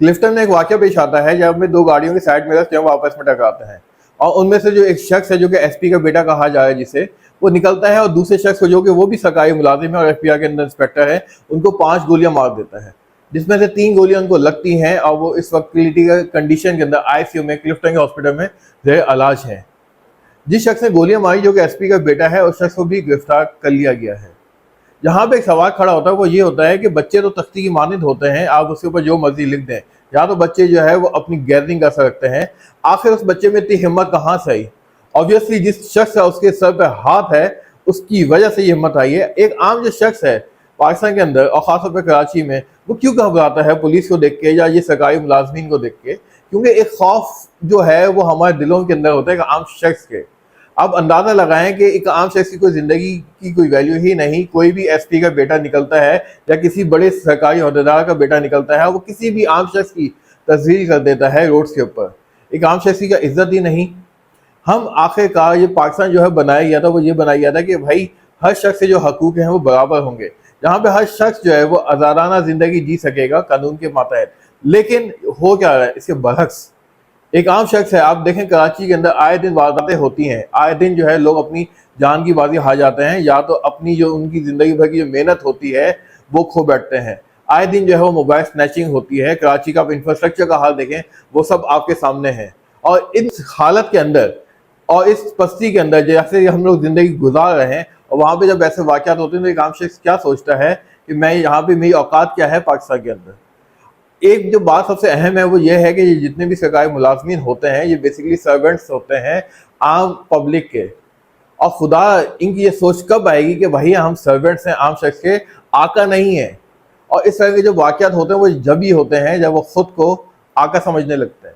क्लिफ्टन में एक वाकया पेश आता है जब में दो गाड़ियों के साइड मिरर्स जो आपस में टकराते हैं और उनमें से जो एक शख्स है जो कि एसपी का बेटा कहा जाए जिसे, वो निकलता है और दूसरे शख्स को जो कि वो भी सरकारी मुलाजिम है और एफबीआई के अंदर इंस्पेक्टर है, उनको 5 गोलियां मार देता है, जिसमें से 3 गोलियां उनको लगती हैं और वो इस वक्त क्रिटिकल कंडीशन के अंदर आईसीयू में क्लिफ्टन के हॉस्पिटल में जेर इलाज है। जिस शख्स ने गोलियां मारी जो कि एसपी का बेटा है, उस शख्स को भी गिरफ्तार कर लिया गया है। जहाँ पे एक सवाल खड़ा होता है वो ये होता है कि बच्चे तो तख्ती की मानिंद होते हैं, आप उसके ऊपर जो मर्जी लिख दें, या तो बच्चे जो है वो अपनी गैदरिंग कर सकते हैं। आखिर उस बच्चे में इतनी हिम्मत कहाँ से आई? ऑब्वियसली जिस शख्स का उसके सर पे हाथ है उसकी वजह से ये हिम्मत आई है। एक आम जो शख्स है पाकिस्तान के अंदर और खासतौर पर कराची में, वो क्यों घबराता है पुलिस को देख के या ये सरकारी मुलाजमीन को देख के? क्योंकि एक खौफ जो है वो हमारे दिलों के अंदर होता है एक आम शख्स के। आप अंदाजा लगाएं कि एक आम शख्स की कोई जिंदगी की कोई वैल्यू ही नहीं। कोई भी एसपी का बेटा निकलता है या किसी बड़े सरकारी ओहदेदार का बेटा निकलता है, वो किसी भी आम शख्स की तस्वीर कर देता है रोड्स के ऊपर। एक आम शख्स की इज्जत ही नहीं। हम आखिरकार ये पाकिस्तान जो है बनाया गया था, वो ये बनाया गया था कि भाई हर शख्स से जो हकूक हैं वो बराबर होंगे, जहाँ पे हर शख्स जो है वो आज़ादाना जिंदगी जी सकेगा कानून के मातहत। लेकिन हो क्या रहा है इसके बरक्स? एक आम शख्स है, आप देखें कराची के अंदर आए दिन वारदातें होती हैं, आए दिन जो है लोग अपनी जान की बाजी हार जाते हैं, या तो अपनी जो उनकी जिंदगी भर की जो मेहनत होती है वो खो बैठते हैं। आए दिन जो है वो मोबाइल स्नैचिंग होती है। कराची का आप इंफ्रास्ट्रक्चर का हाल देखें, वो सब आपके सामने है। और इस हालत के अंदर और इस पस्ती के अंदर जैसे हम लोग जिंदगी गुजार रहे हैं, और वहाँ पे जब ऐसे वाक़यात होते हैं तो एक आम शख्स क्या सोचता है कि मैं यहाँ पे मेरी औकात क्या है पाकिस्तान के अंदर। एक जो बात सबसे अहम है वो ये है कि ये जितने भी सरकारी मुलाजमीन होते हैं ये बेसिकली सर्वेंट्स होते हैं आम पब्लिक के। और खुदा इनकी ये सोच कब आएगी कि भाई हम सर्वेंट्स हैं, आम शख्स के आका नहीं है। और इस तरह के जो वाक़यात होते हैं वो जब ही होते हैं जब वो खुद को आका समझने लगते हैं।